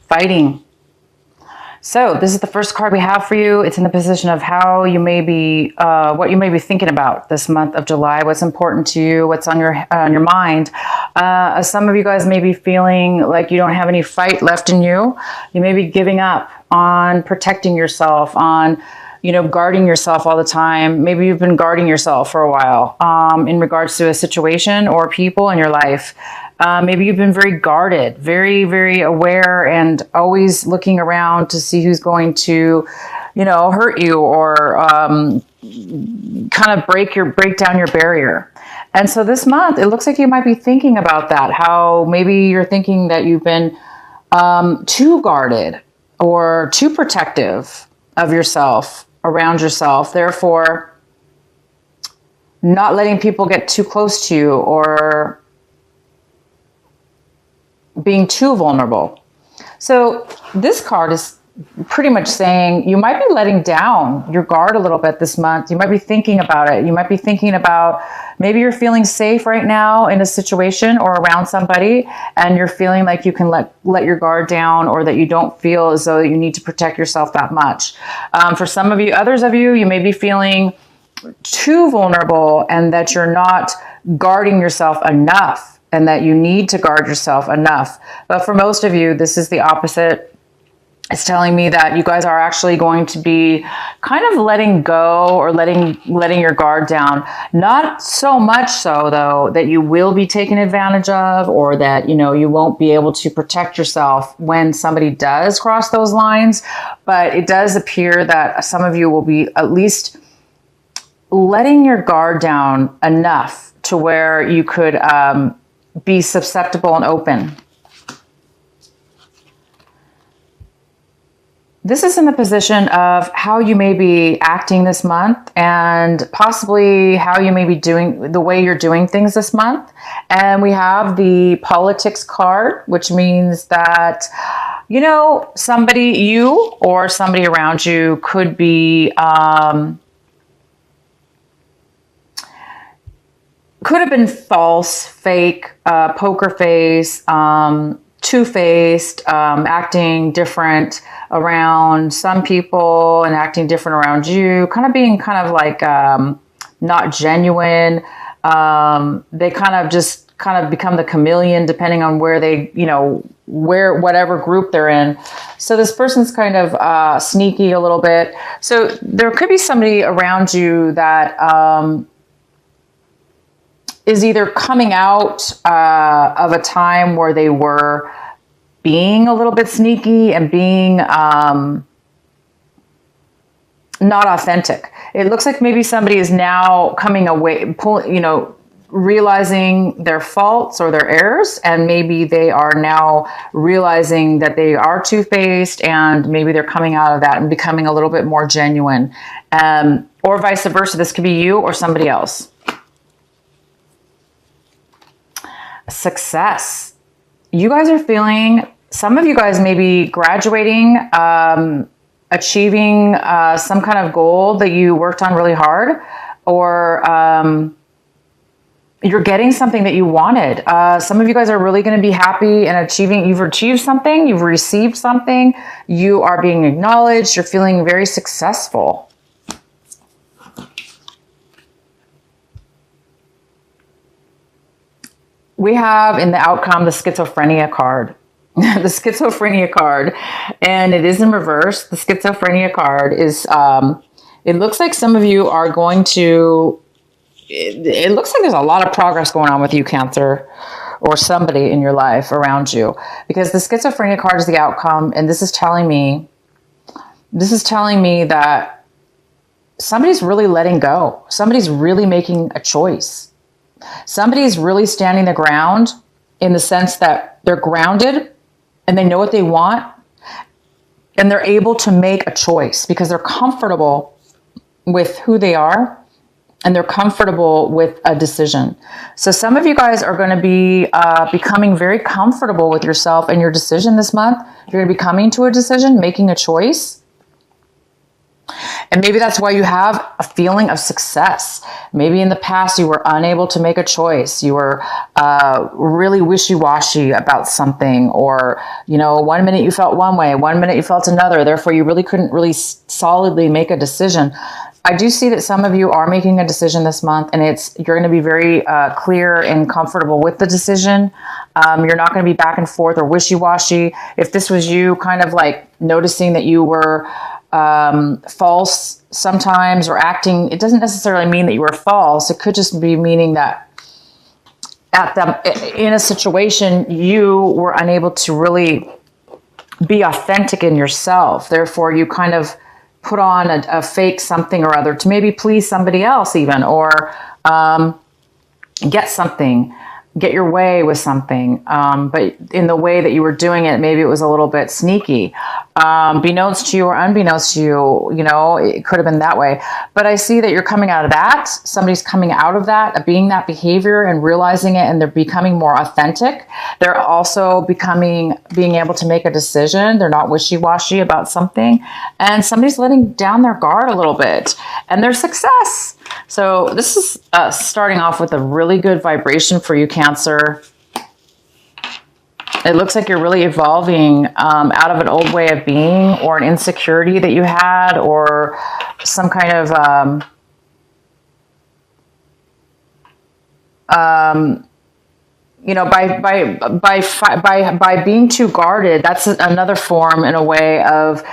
fighting. So this is the first card we have for you. It's in the position of how you may be, what you may be thinking about this month of July, what's important to you, what's on your mind. Some of you guys may be feeling like you don't have any fight left in you. You may be giving up on protecting yourself, on, you know, guarding yourself all the time. Maybe you've been guarding yourself for a while in regards to a situation or people in your life. Maybe you've been very guarded, very, very aware, and always looking around to see who's going to, you know, hurt you or kind of break down your barrier. And so this month, it looks like you might be thinking about that, how maybe you're thinking that you've been too guarded or too protective of yourself, around yourself, therefore not letting people get too close to you or being too vulnerable. So this card is pretty much saying you might be letting down your guard a little bit this month. You might be thinking about it. You might be thinking about maybe you're feeling safe right now in a situation or around somebody, and you're feeling like you can let your guard down, or that you don't feel as though you need to protect yourself that much. For some of you, others of you, you may be feeling too vulnerable and that you're not guarding yourself enough, and that you need to guard yourself enough. But for most of you, this is the opposite. It's telling me that you guys are actually going to be kind of letting go or letting your guard down. Not so much so, though, that you will be taken advantage of, or that, you know, you won't be able to protect yourself when somebody does cross those lines. But it does appear that some of you will be at least letting your guard down enough to where you could be susceptible and open. This is in the position of how you may be acting this month, and possibly how you may be doing, the way you're doing things this month. And we have the politics card, which means that, you know, you or somebody around you could be could have been false, fake, poker face, two-faced, acting different around some people and acting different around you, kind of being kind of like not genuine. They kind of become the chameleon depending on where they, you know, whatever group they're in. So this person's kind of sneaky a little bit. So there could be somebody around you that is either coming out of a time where they were being a little bit sneaky and being not authentic. It looks like maybe somebody is now coming away, realizing their faults or their errors, and maybe they are now realizing that they are two-faced, and maybe they're coming out of that and becoming a little bit more genuine, or vice versa. This could be you or somebody else. Success. You guys are feeling, some of you guys may be graduating, achieving some kind of goal that you worked on really hard, or you're getting something that you wanted. Some of you guys are really going to be happy and you've achieved something, you've received something, you are being acknowledged, you're feeling very successful. We have in the outcome the schizophrenia card. The schizophrenia card, and it is in reverse. The schizophrenia card is, it looks like some of you are going to, it looks like there's a lot of progress going on with you, Cancer, or somebody in your life around you, because the schizophrenia card is the outcome, and this is telling me that somebody's really letting go. Somebody's really making a choice. Somebody's really standing the ground in the sense that they're grounded and they know what they want, and they're able to make a choice because they're comfortable with who they are and they're comfortable with a decision. So some of you guys are going to be becoming very comfortable with yourself and your decision this month. You're going to be coming to a decision, making a choice. And maybe that's why you have a feeling of success. Maybe in the past you were unable to make a choice. You were really wishy-washy about something, or, you know, 1 minute you felt one way, 1 minute you felt another. Therefore, you really couldn't really solidly make a decision. I do see that some of you are making a decision this month, and you're going to be very clear and comfortable with the decision. You're not going to be back and forth or wishy-washy. If this was you kind of like noticing that you were false sometimes or acting, it doesn't necessarily mean that you were false. It could just be meaning that in a situation you were unable to really be authentic in yourself. Therefore, you kind of put on a fake something or other to maybe please somebody else even, or get your way with something. But in the way that you were doing it, maybe it was a little bit sneaky. Beknownst to you or unbeknownst to you, you know, it could have been that way. But I see that you're coming out of that. Somebody's coming out of that, being that behavior and realizing it, and they're becoming more authentic. They're also being able to make a decision. They're not wishy-washy about something. And somebody's letting down their guard a little bit, and their success. So this is starting off with a really good vibration for you, Cancer. It looks like you're really evolving out of an old way of being, or an insecurity that you had, or some kind of you know, by being too guarded. That's another form, in a way, of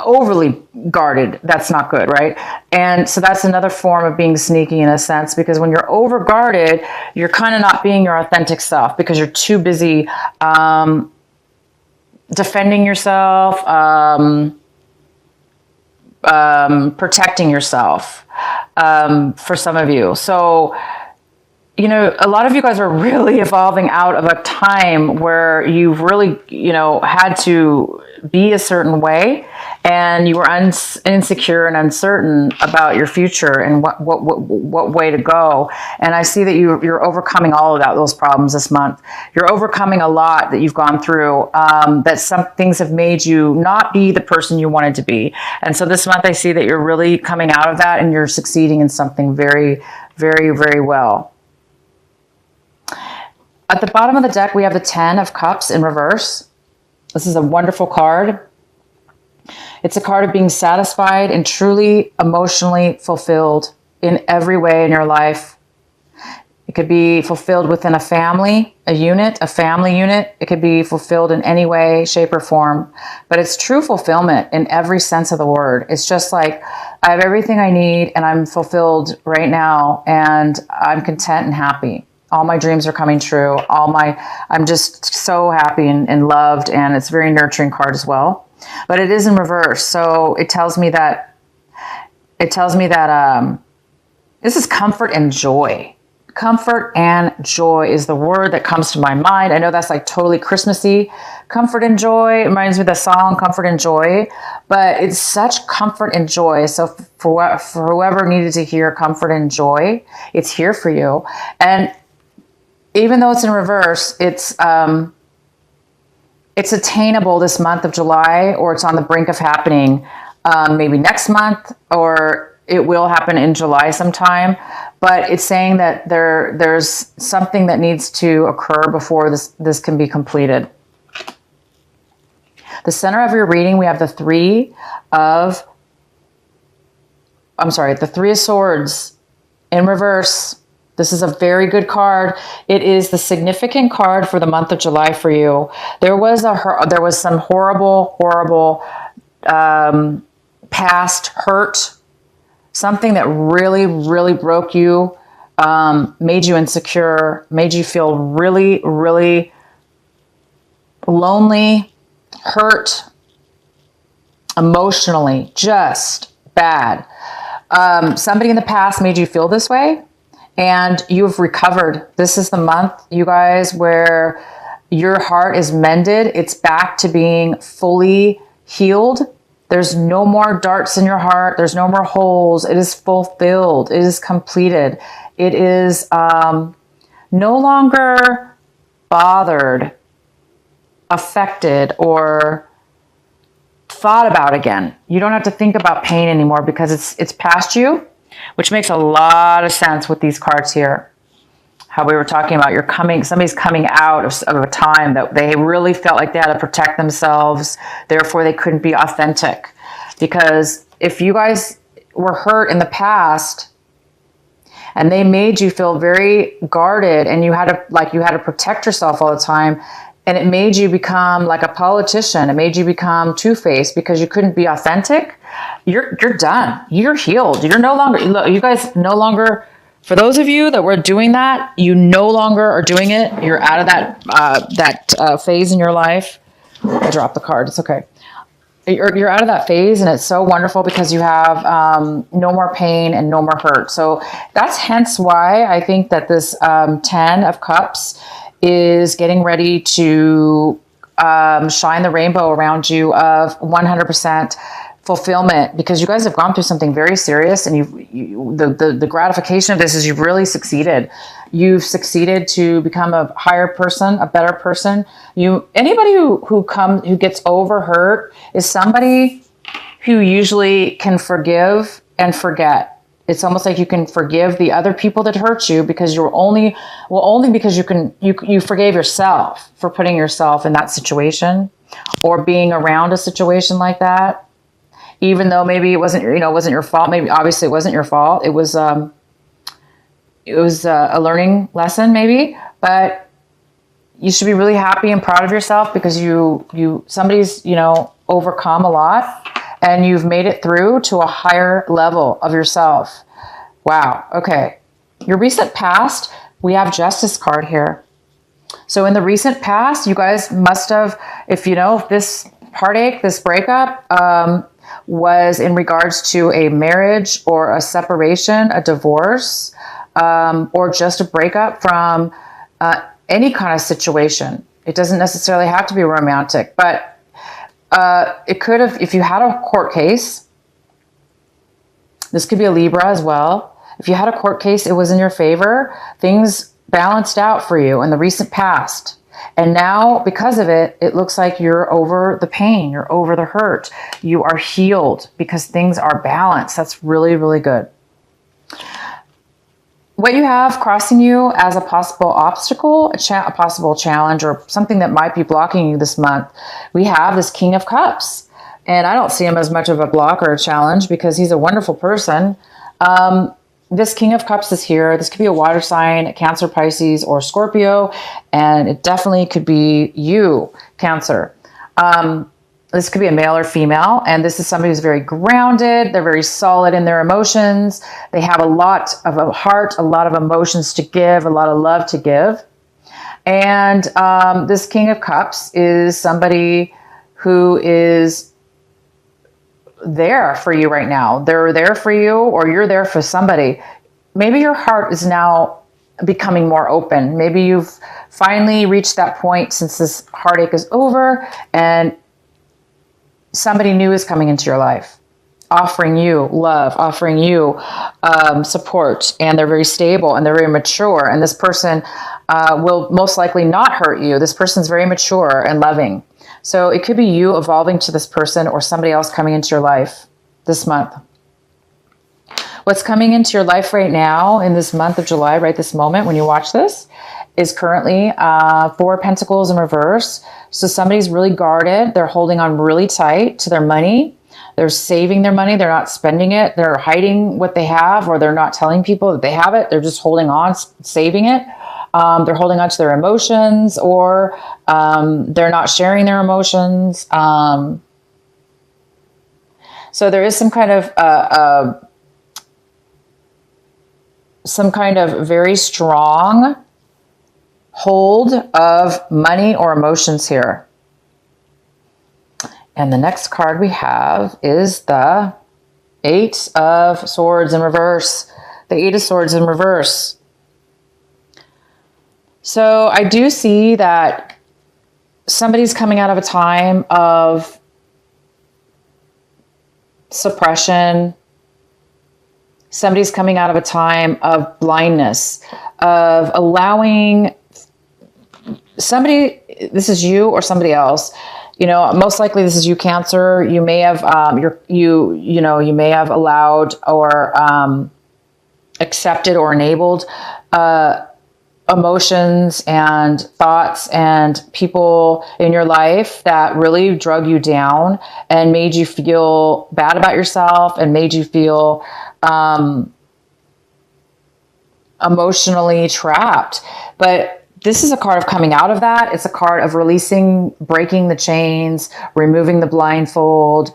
overly guarded. That's not good, right? And so that's another form of being sneaky in a sense, because when you're over guarded, you're kind of not being your authentic self, because you're too busy defending yourself, protecting yourself, for some of you. So, you know, a lot of you guys are really evolving out of a time where you've really, you know, had to be a certain way, and you were insecure and uncertain about your future and what way to go. And I see that you're overcoming all of those problems this month. You're overcoming a lot that you've gone through, that some things have made you not be the person you wanted to be. And so this month I see that you're really coming out of that, and you're succeeding in something very, very, very well. At the bottom of the deck, we have the 10 of Cups in reverse. This is a wonderful card. It's a card of being satisfied and truly emotionally fulfilled in every way in your life. It could be fulfilled within a family, a family unit. It could be fulfilled in any way, shape, or form. But it's true fulfillment in every sense of the word. It's just like, I have everything I need, and I'm fulfilled right now, and I'm content and happy. All my dreams are coming true. I'm just so happy and loved, and it's a very nurturing card as well. But it is in reverse, so it tells me that this is comfort and joy. Comfort and joy is the word that comes to my mind. I know that's like totally Christmassy. Comfort and joy reminds me of the song Comfort and Joy, but it's such comfort and joy. So for whoever needed to hear comfort and joy, it's here for you. And even though it's in reverse, it's attainable this month of July, or it's on the brink of happening, maybe next month, or it will happen in July sometime. But it's saying that there's something that needs to occur before this can be completed. The center of your reading, we have the Three of Swords in reverse. This is a very good card. It is the significant card for the month of July for you. There was some horrible past hurt, something that really, really broke you, made you insecure, made you feel really, really lonely, hurt, emotionally, just bad. Somebody in the past made you feel this way, and you've recovered. This is the month, you guys, where your heart is mended. It's back to being fully healed. There's no more darts in your heart. There's no more holes. It is fulfilled. It is completed. It is no longer bothered, affected, or thought about again. You don't have to think about pain anymore because it's past you, which makes a lot of sense with these cards here. How we were talking about somebody's coming out of a time that they really felt like they had to protect themselves. Therefore, they couldn't be authentic. Because if you guys were hurt in the past and they made you feel very guarded and you had to protect yourself all the time, and it made you become like a politician, it made you become two-faced because you couldn't be authentic, you're done. You're healed. You're no longer, you guys no longer, for those of you that were doing that, you no longer are doing it. You're out of that phase in your life. I dropped the card. It's okay. You're out of that phase, and it's so wonderful because you have no more pain and no more hurt. So that's hence why I think that this 10 of Cups is getting ready to shine the rainbow around you of 100% fulfillment, because you guys have gone through something very serious, and the gratification of this is you've really succeeded. You've succeeded to become a higher person, a better person. Anybody who gets over hurt is somebody who usually can forgive and forget. It's almost like you can forgive the other people that hurt you because only because you forgave yourself for putting yourself in that situation or being around a situation like that. Even though maybe it wasn't your fault. Maybe obviously it wasn't your fault. It was a learning lesson maybe, but you should be really happy and proud of yourself because somebody's overcome a lot and you've made it through to a higher level of yourself. Wow. Okay. Your recent past, we have Justice card here. So in the recent past, you guys must have, if this heartache, this breakup, was in regards to a marriage or a separation, a divorce, or just a breakup from any kind of situation. It doesn't necessarily have to be romantic, but it could have, if you had a court case, this could be a Libra as well. If you had a court case, it was in your favor. Things balanced out for you in the recent past. And now, because of it, it looks like you're over the pain. You're over the hurt. You are healed because things are balanced. That's really, really good. What you have crossing you as a possible obstacle, a possible challenge, or something that might be blocking you this month, we have this King of Cups. And I don't see him as much of a block or a challenge because he's a wonderful person. This King of Cups is here. This could be a water sign, Cancer, Pisces, or Scorpio. And it definitely could be you, Cancer. This could be a male or female. And this is somebody who's very grounded. They're very solid in their emotions. They have a lot of a heart, a lot of emotions to give, a lot of love to give. And this King of Cups is somebody who is there for you right now. They're there for you, or you're there for somebody. Maybe your heart is now becoming more open. Maybe you've finally reached that point since this heartache is over and somebody new is coming into your life, offering you love, offering you support, and they're very stable and they're very mature. And this person will most likely not hurt you. This person's very mature and loving. So it could be you evolving to this person or somebody else coming into your life this month. What's coming into your life right now in this month of July, right this moment when you watch this, is currently 4 Pentacles in reverse. So somebody's really guarded. They're holding on really tight to their money. They're saving their money. They're not spending it. They're hiding what they have, or they're not telling people that they have it. They're just holding on, saving it. They're holding on to their emotions, or they're not sharing their emotions. So there is some kind of very strong hold of money or emotions here. And the next card we have is the 8 of Swords in reverse. The 8 of Swords in reverse. So I do see that somebody's coming out of a time of suppression. Somebody's coming out of a time of blindness, of allowing somebody, this is you or somebody else, You know, most likely this is you, Cancer. You may have, you may have allowed or accepted or enabled emotions and thoughts and people in your life that really drug you down and made you feel bad about yourself and made you feel emotionally trapped. But this is a card of coming out of that. It's a card of releasing, breaking the chains, removing the blindfold,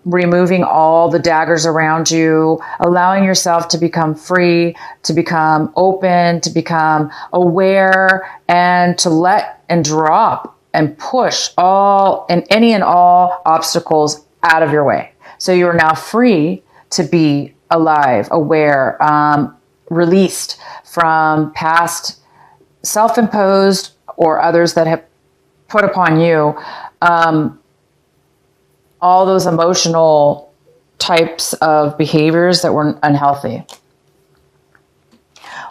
removing all the daggers around you, allowing yourself to become free, to become open, to become aware, and to let and drop and push all and any and all obstacles out of your way. So you are now free to be alive, aware, released from past self-imposed or others that have put upon you, all those emotional types of behaviors that were unhealthy.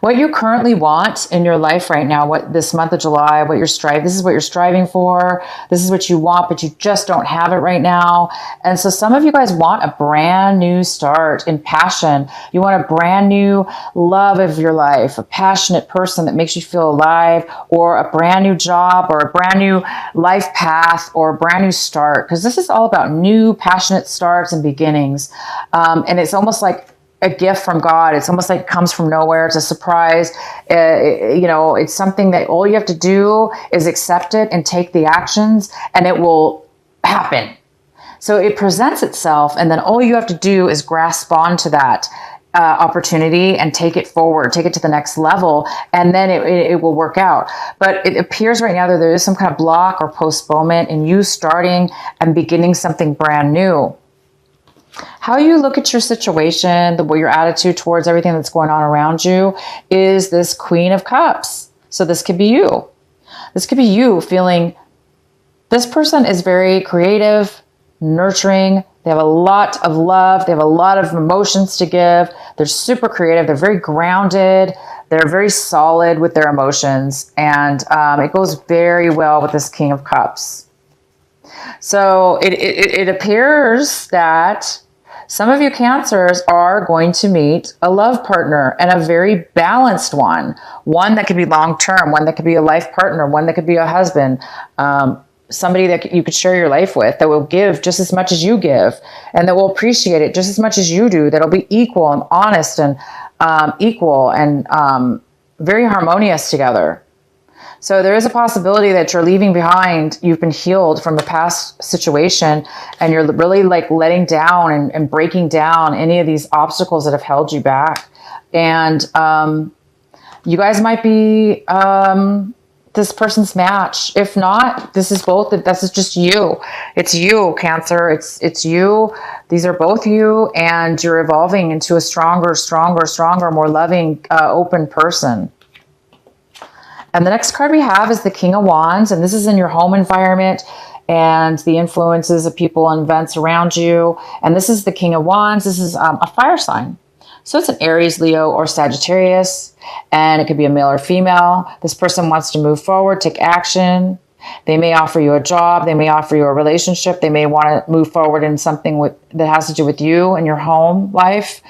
What you currently want in your life right now, what this month of July, this is what you're striving for. This is what you want, but you just don't have it right now. And so some of you guys want a brand new start in passion. You want a brand new love of your life, a passionate person that makes you feel alive, or a brand new job, or a brand new life path, or a brand new start. Because this is all about new, passionate starts and beginnings. And it's almost like a gift from God. It's almost like it comes from nowhere. It's a surprise. It's something that all you have to do is accept it and take the actions, and it will happen. So it presents itself, and then all you have to do is grasp onto that opportunity and take it forward, take it to the next level, and then it will work out. But it appears right now that there is some kind of block or postponement in you starting and beginning something brand new. How you look at your situation, your attitude towards everything that's going on around you is this Queen of Cups. So this could be you. This could be you feeling this person is very creative, nurturing. They have a lot of love. They have a lot of emotions to give. They're super creative. They're very grounded. They're very solid with their emotions. And it goes very well with this King of Cups. So it appears that some of you Cancers are going to meet a love partner, and a very balanced one that could be long-term, one that could be a life partner, one that could be a husband, somebody that you could share your life with, that will give just as much as you give, and that will appreciate it just as much as you do, that'll be equal and honest and equal and very harmonious together. So there is a possibility that you're leaving behind, you've been healed from a past situation, and you're really like letting down and breaking down any of these obstacles that have held you back. And you guys might be this person's match. If not, this is just you. It's you, Cancer. It's you. These are both you, and you're evolving into a stronger, more loving, open person. And the next card we have is the King of Wands, and this is in your home environment and the influences of people and events around you. And this is the King of Wands. This is a fire sign. So it's an Aries, Leo, or Sagittarius, and it could be a male or female. This person wants to move forward, take action. They may offer you a job. They may offer you a relationship. They may want to move forward in something that has to do with you and your home life.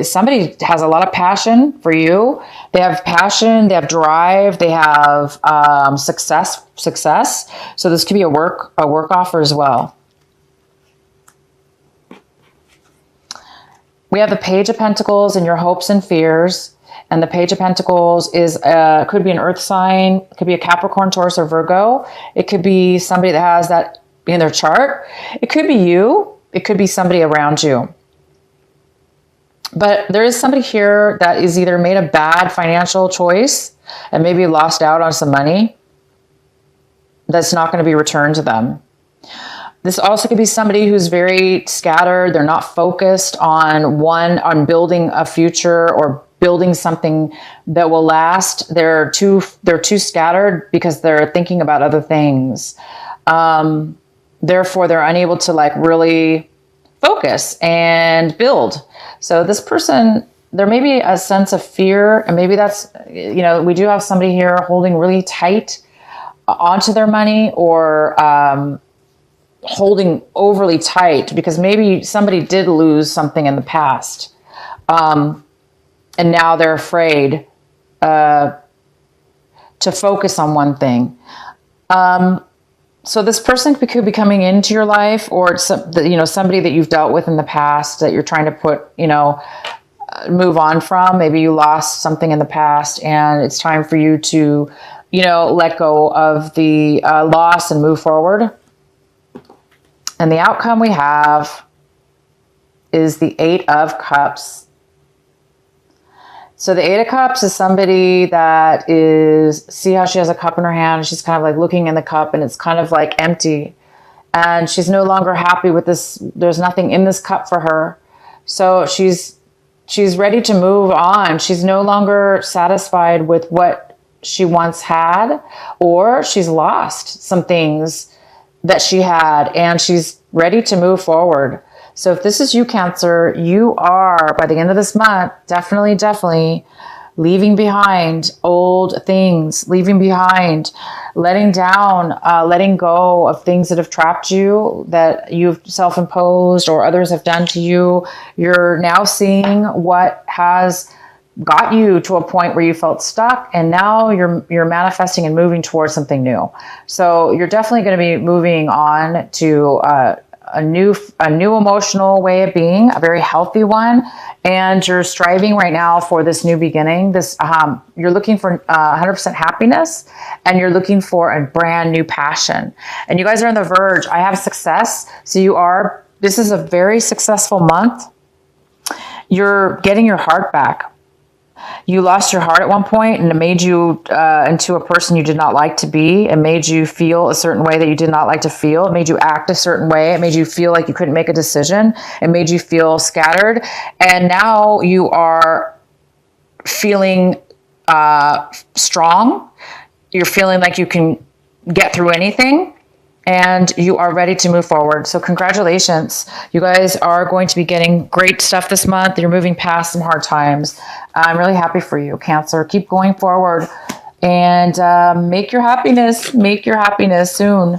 Somebody has a lot of passion for you. They have passion. They have drive. They have success. So this could be a work offer as well. We have the Page of Pentacles and your hopes and fears. And the Page of Pentacles could be an earth sign. It could be a Capricorn, Taurus, or Virgo. It could be somebody that has that in their chart. It could be you. It could be somebody around you. But there is somebody here that is either made a bad financial choice and maybe lost out on some money that's not going to be returned to them. This also could be somebody who's very scattered. They're not focused on building a future or building something that will last. They're too scattered because they're thinking about other things. Therefore, they're unable to like really focus and build. So this person, there may be a sense of fear, and maybe that's, we do have somebody here holding really tight onto their money or holding overly tight, because maybe somebody did lose something in the past. And now they're afraid to focus on one thing. So this person could be coming into your life, or somebody that you've dealt with in the past that you're trying to move on from. Maybe you lost something in the past and it's time for you to, let go of the loss and move forward. And the outcome we have is the 8 of Cups. So the 8 of Cups is somebody that see how she has a cup in her hand. She's kind of like looking in the cup and it's kind of like empty. And she's no longer happy with this. There's nothing in this cup for her. So she's ready to move on. She's no longer satisfied with what she once had, or she's lost some things that she had and she's ready to move forward. So if this is you, Cancer, you are, by the end of this month, definitely leaving behind old things, leaving behind, letting down, letting go of things that have trapped you, that you've self-imposed or others have done to you. You're now seeing what has got you to a point where you felt stuck, and now you're manifesting and moving towards something new. So you're definitely going to be moving on to a new emotional way of being, a very healthy one, and you're striving right now for this new beginning. You're looking for 100% happiness, and you're looking for a brand new passion. And you guys are on the verge. I have success. So this is a very successful month. You're getting your heart back. You lost your heart at one point, and it made you into a person you did not like to be. It made you feel a certain way that you did not like to feel. It made you act a certain way. It made you feel like you couldn't make a decision. It made you feel scattered. And now you are feeling strong. You're feeling like you can get through anything. And you are ready to move forward. So congratulations. You guys are going to be getting great stuff this month. You're moving past some hard times. I'm really happy for you, Cancer. Keep going forward and make your happiness soon.